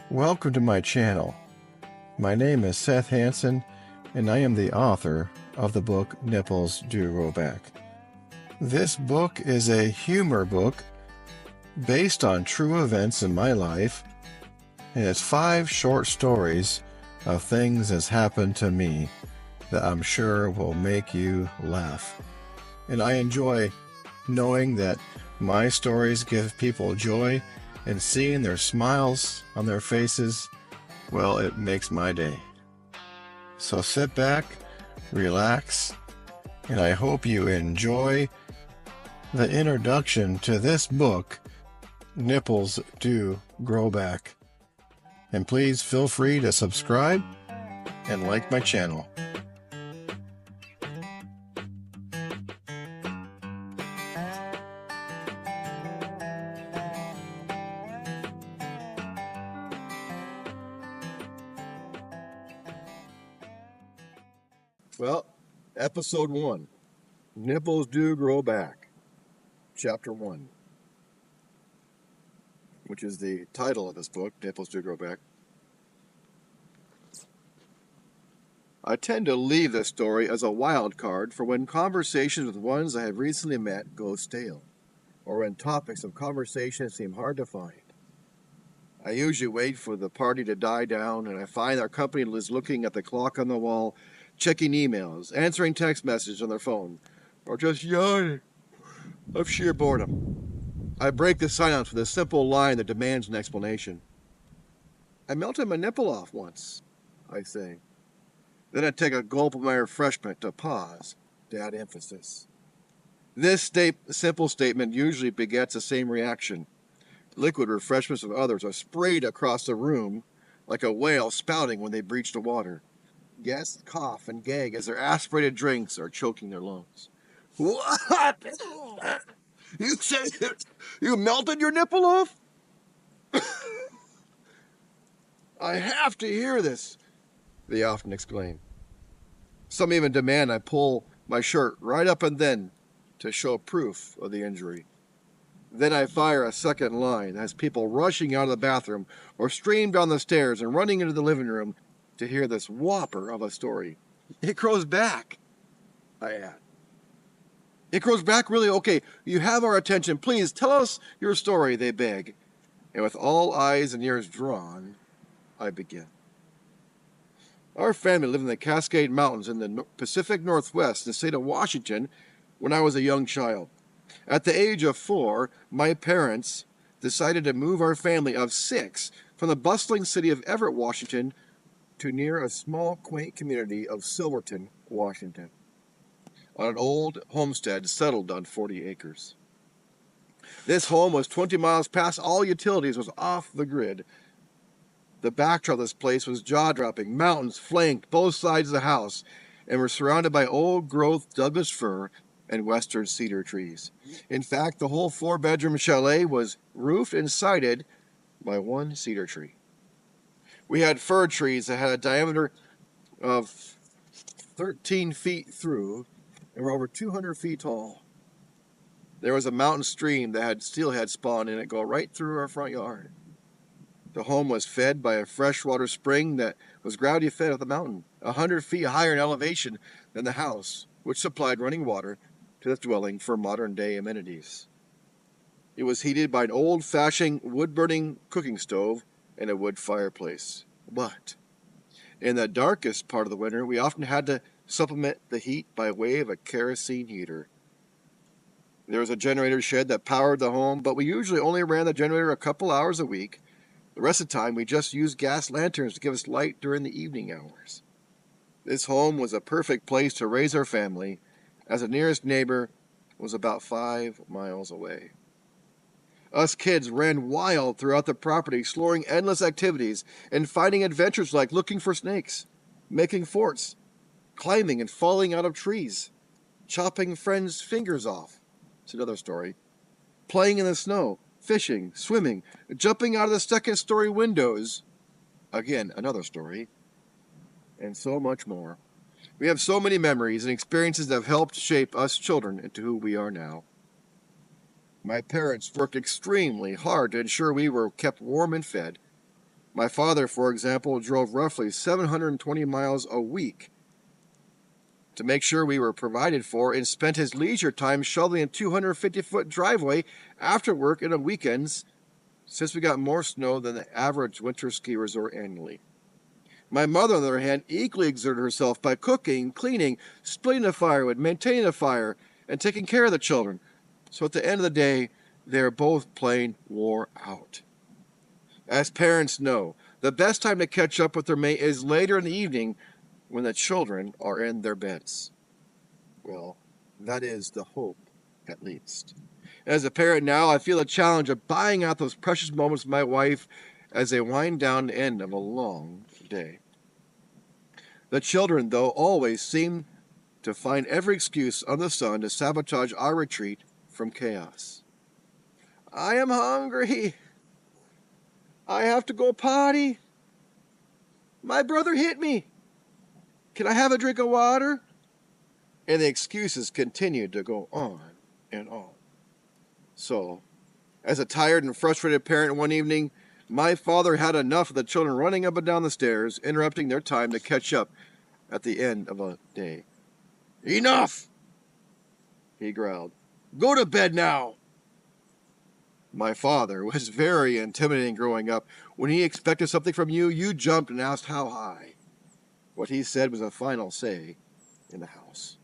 Welcome to my channel. My name is Seth Hansen, and I am the author of the book Nipples Do Grow Back. This book is a humor book based on true events in my life, and it's 5 short stories of things that's happened to me that I'm sure will make you laugh. And I enjoy knowing that my stories give people joy, and seeing their smiles on their faces, well, it makes my day. So sit back, relax, and I hope you enjoy the introduction to this book, Nipples Do Grow Back. And please feel free to subscribe and like my channel. Well, Episode 1, Nipples Do Grow Back, Chapter 1, which is the title of this book, Nipples Do Grow Back. I tend to leave this story as a wild card for when conversations with ones I have recently met go stale, or when topics of conversation seem hard to find. I usually wait for the party to die down, and I find our company is looking at the clock on the wall, checking emails, answering text messages on their phone, or just yawning of sheer boredom. I break the silence with a simple line that demands an explanation. "I melted my nipple off once," I say. Then I take a gulp of my refreshment to pause, to add emphasis. This simple statement usually begets the same reaction. Liquid refreshments of others are sprayed across the room like a whale spouting when they breach the water. Guests cough and gag as their aspirated drinks are choking their lungs. "What? You said you melted your nipple off?" "I have to hear this," they often exclaim. Some even demand I pull my shirt right up and then to show proof of the injury. Then I fire a second line as people rushing out of the bathroom or stream down the stairs and running into the living room to hear this whopper of a story. "It grows back," I add. "It grows back, really? Okay, you have our attention. Please tell us your story," they beg. And with all eyes and ears drawn, I begin. Our family lived in the Cascade Mountains in the Pacific Northwest in the state of Washington when I was a young child. At the age of 4, my parents decided to move our family of 6 from the bustling city of Everett, Washington, to near a small, quaint community of Silverton, Washington, on an old homestead settled on 40 acres. This home was 20 miles past all utilities, was off the grid. The backdrop of this place was jaw-dropping. Mountains flanked both sides of the house and were surrounded by old-growth Douglas fir and western cedar trees. In fact, the whole 4-bedroom chalet was roofed and sided by one cedar tree. We had fir trees that had a diameter of 13 feet through and were over 200 feet tall. There was a mountain stream that had steelhead spawn in it go right through our front yard. The home was fed by a freshwater spring that was gravity fed up the mountain, 100 feet higher in elevation than the house, which supplied running water to the dwelling for modern-day amenities. It was heated by an old-fashioned wood-burning cooking stove and a wood fireplace. But in the darkest part of the winter, we often had to supplement the heat by way of a kerosene heater. There was a generator shed that powered the home, but we usually only ran the generator a couple hours a week. The rest of the time, we just used gas lanterns to give us light during the evening hours. This home was a perfect place to raise our family, as the nearest neighbor was about 5 miles away. Us kids ran wild throughout the property, exploring endless activities and finding adventures like looking for snakes, making forts, climbing and falling out of trees, chopping friends' fingers off. It's another story. Playing in the snow, fishing, swimming, jumping out of the second-story windows. Again, another story. And so much more. We have so many memories and experiences that have helped shape us children into who we are now. My parents worked extremely hard to ensure we were kept warm and fed. My father, for example, drove roughly 720 miles a week to make sure we were provided for and spent his leisure time shoveling a 250-foot driveway after work and on weekends since we got more snow than the average winter ski resort annually. My mother, on the other hand, equally exerted herself by cooking, cleaning, splitting the firewood, maintaining the fire, and taking care of the children. So at the end of the day, they're both plain wore out. As parents know, the best time to catch up with their mate is later in the evening when the children are in their beds. Well, that is the hope, at least. As a parent now, I feel the challenge of buying out those precious moments with my wife as they wind down the end of a long day. The children, though, always seem to find every excuse under the sun to sabotage our retreat from chaos. I am hungry. I have to go potty. My brother hit me. Can I have a drink of water? And the excuses continued to go on and on. So, as a tired and frustrated parent one evening, my father had enough of the children running up and down the stairs, interrupting their time to catch up at the end of a day. Enough! He growled. Go to bed now! My father was very intimidating growing up. When he expected something from you, you jumped and asked how high. What he said was a final say in the house.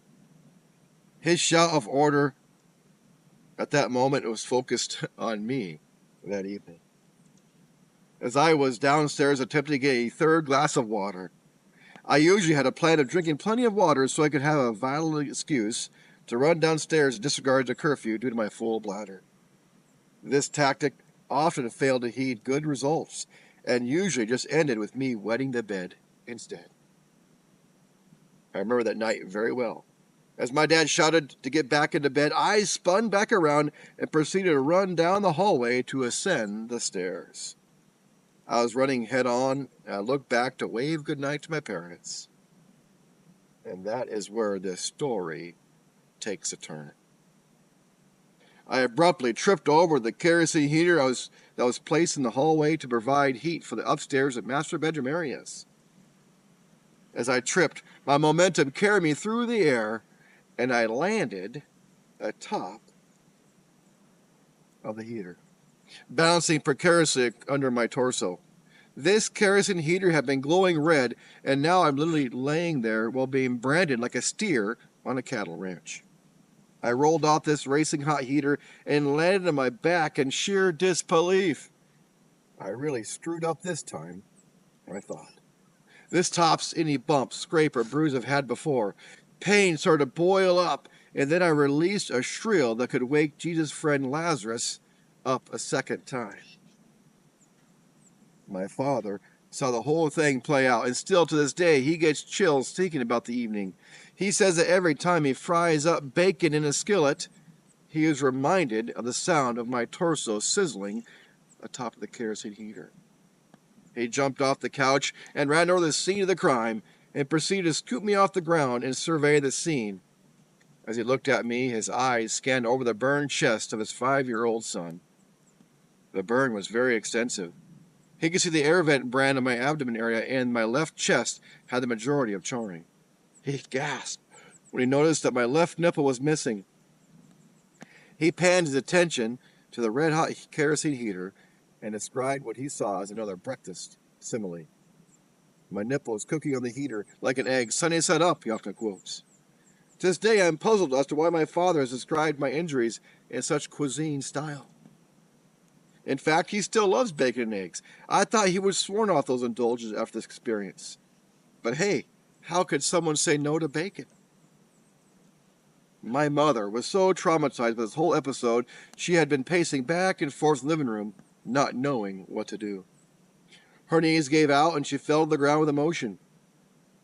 His shout of order at that moment was focused on me that evening. As I was downstairs attempting to get a third glass of water, I usually had a plan of drinking plenty of water so I could have a valid excuse to run downstairs and disregard the curfew due to my full bladder. This tactic often failed to heed good results and usually just ended with me wetting the bed instead. I remember that night very well. As my dad shouted to get back into bed, I spun back around and proceeded to run down the hallway to ascend the stairs. I was running head on, and I looked back to wave goodnight to my parents. And that is where this story takes a turn. I abruptly tripped over the kerosene heater that was placed in the hallway to provide heat for the upstairs and master bedroom areas. As I tripped, my momentum carried me through the air, and I landed atop of the heater, bouncing precariously under my torso. This kerosene heater had been glowing red, and now I'm literally laying there while being branded like a steer on a cattle ranch. I rolled off this racing hot heater and landed on my back in sheer disbelief. I really screwed up this time, I thought. This tops any bump, scrape, or bruise I've had before. Pain started to boil up, and then I released a shriek that could wake Jesus' friend Lazarus up a second time. My father saw the whole thing play out, and still to this day he gets chills thinking about the evening. He says that every time he fries up bacon in a skillet, he is reminded of the sound of my torso sizzling atop of the kerosene heater. He jumped off the couch and ran over the scene of the crime and proceeded to scoop me off the ground and survey the scene. As he looked at me, his eyes scanned over the burned chest of his 5-year-old son. The burn was very extensive. He could see the air vent brand on my abdomen area, and my left chest had the majority of charring. He gasped when he noticed that my left nipple was missing. He panned his attention to the red-hot kerosene heater and described what he saw as another breakfast simile. My nipple is cooking on the heater like an egg sunny side up, he often quotes. To this day, I am puzzled as to why my father has described my injuries in such cuisine style. In fact, he still loves bacon and eggs. I thought he would have sworn off those indulgences after this experience. But hey, how could someone say no to bacon? My mother was so traumatized by this whole episode, she had been pacing back and forth in the living room, not knowing what to do. Her knees gave out and she fell to the ground with emotion.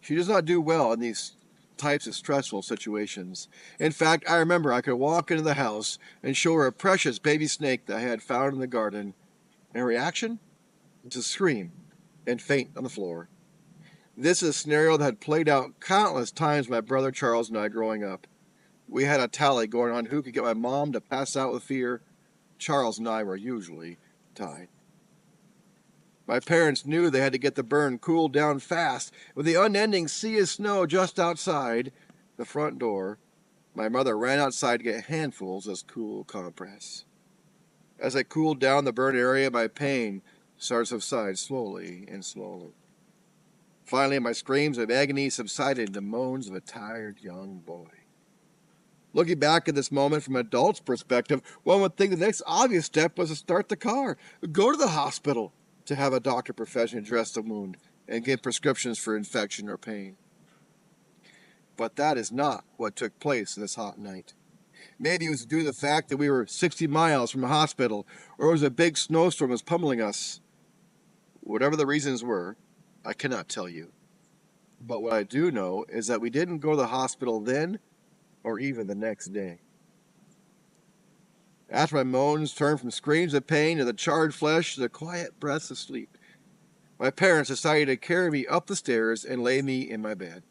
She does not do well in these types of stressful situations. In fact, I remember I could walk into the house and show her a precious baby snake that I had found in the garden, and her reaction? To scream and faint on the floor. This is a scenario that had played out countless times with my brother Charles and I growing up. We had a tally going on who could get my mom to pass out with fear. Charles and I were usually tied. My parents knew they had to get the burn cooled down fast. With the unending sea of snow just outside the front door, my mother ran outside to get handfuls of cool compress. As I cooled down the burned area, my pain started to subside slowly and slowly. Finally, my screams of agony subsided into moans of a tired young boy. Looking back at this moment from an adult's perspective, one would think the next obvious step was to start the car, go to the hospital to have a doctor professionally dress the wound and give prescriptions for infection or pain. But that is not what took place this hot night. Maybe it was due to the fact that we were 60 miles from a hospital, or it was a big snowstorm was pummeling us. Whatever the reasons were, I cannot tell you. But what I do know is that we didn't go to the hospital then or even the next day. After my moans turned from screams of pain to the charred flesh to the quiet breaths of sleep, my parents decided to carry me up the stairs and lay me in my bed.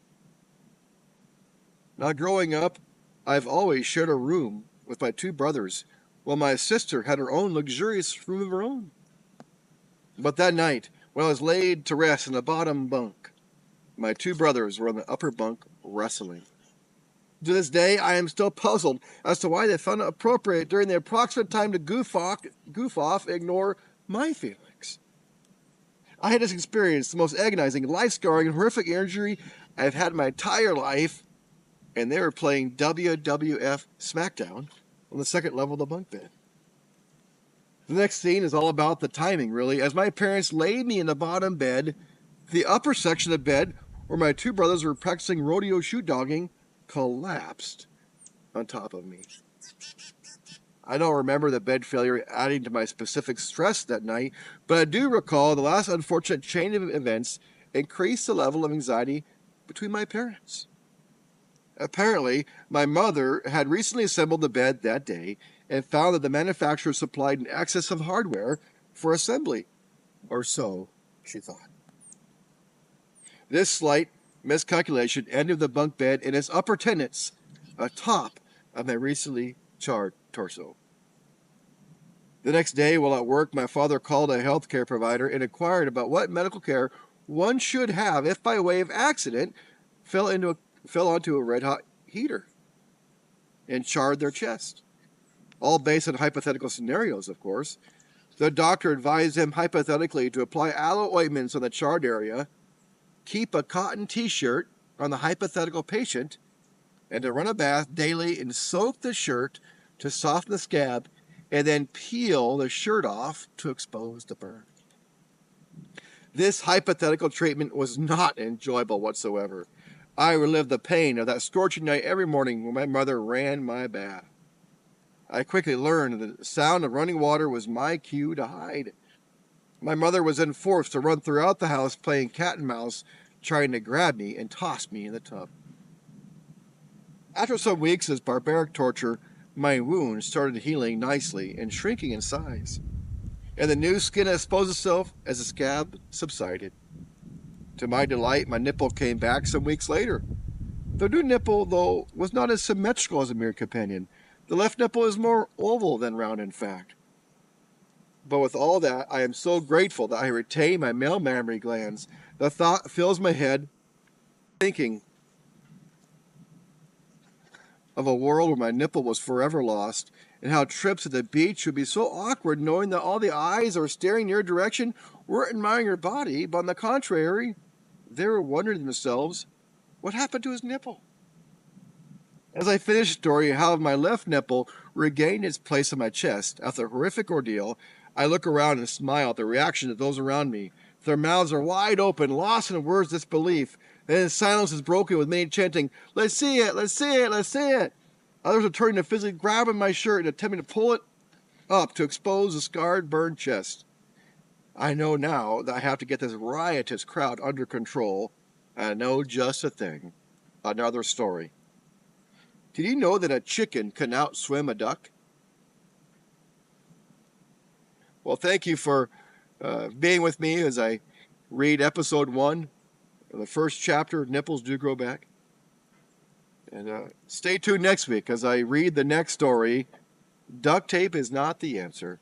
Now, growing up, I've always shared a room with my two brothers, while my sister had her own luxurious room of her own. But that night, when I was laid to rest in the bottom bunk, my two brothers were on the upper bunk wrestling. To this day, I am still puzzled as to why they found it appropriate during the approximate time to goof off, ignore my feelings. I had just experienced the most agonizing, life-scarring, and horrific injury I've had in my entire life, and they were playing WWF SmackDown on the second level of the bunk bed. The next scene is all about the timing, really, as my parents laid me in the bottom bed. The upper section of the bed, where my two brothers were practicing rodeo shoe dogging, collapsed on top of me. I don't remember the bed failure adding to my specific stress that night, but I do recall the last unfortunate chain of events increased the level of anxiety between my parents. Apparently, my mother had recently assembled the bed that day and found that the manufacturer supplied an excess of hardware for assembly, or so she thought. This slight miscalculation ended the bunk bed in its upper tenets, atop of my recently charred torso. The next day, while at work, my father called a healthcare provider and inquired about what medical care one should have if, by way of accident, fell onto a red-hot heater and charred their chest. All based on hypothetical scenarios, of course. The doctor advised him hypothetically to apply aloe ointments on the charred area, keep a cotton t-shirt on the hypothetical patient, and to run a bath daily and soak the shirt to soften the scab, and then peel the shirt off to expose the burn. This hypothetical treatment was not enjoyable whatsoever. I relived the pain of that scorching night every morning when my mother ran my bath. I quickly learned that the sound of running water was my cue to hide. My mother was then forced to run throughout the house playing cat and mouse, trying to grab me and toss me in the tub. After some weeks of barbaric torture, my wound started healing nicely and shrinking in size, and the new skin exposed itself as the scab subsided. To my delight, my nipple came back some weeks later. The new nipple, though, was not as symmetrical as a mere companion. The left nipple is more oval than round, in fact. But with all that, I am so grateful that I retain my male mammary glands. The thought fills my head, thinking of a world where my nipple was forever lost, and how trips to the beach would be so awkward knowing that all the eyes that were staring in your direction weren't admiring your body, but on the contrary, they were wondering to themselves, what happened to his nipple? As I finished the story how my left nipple regained its place on my chest after a horrific ordeal, I look around and smile at the reaction of those around me. Their mouths are wide open, lost in words of disbelief. Then silence is broken with many chanting, "Let's see it! Let's see it! Let's see it!" Others are turning to physically grabbing my shirt and attempting to pull it up to expose the scarred, burned chest. I know now that I have to get this riotous crowd under control. I know just a thing. Another story. Did you know that a chicken can outswim a duck? Well, thank you for being with me as I read episode 1 of the first chapter of Nipples Do Grow Back. And stay tuned next week as I read the next story, Duct Tape is Not the Answer.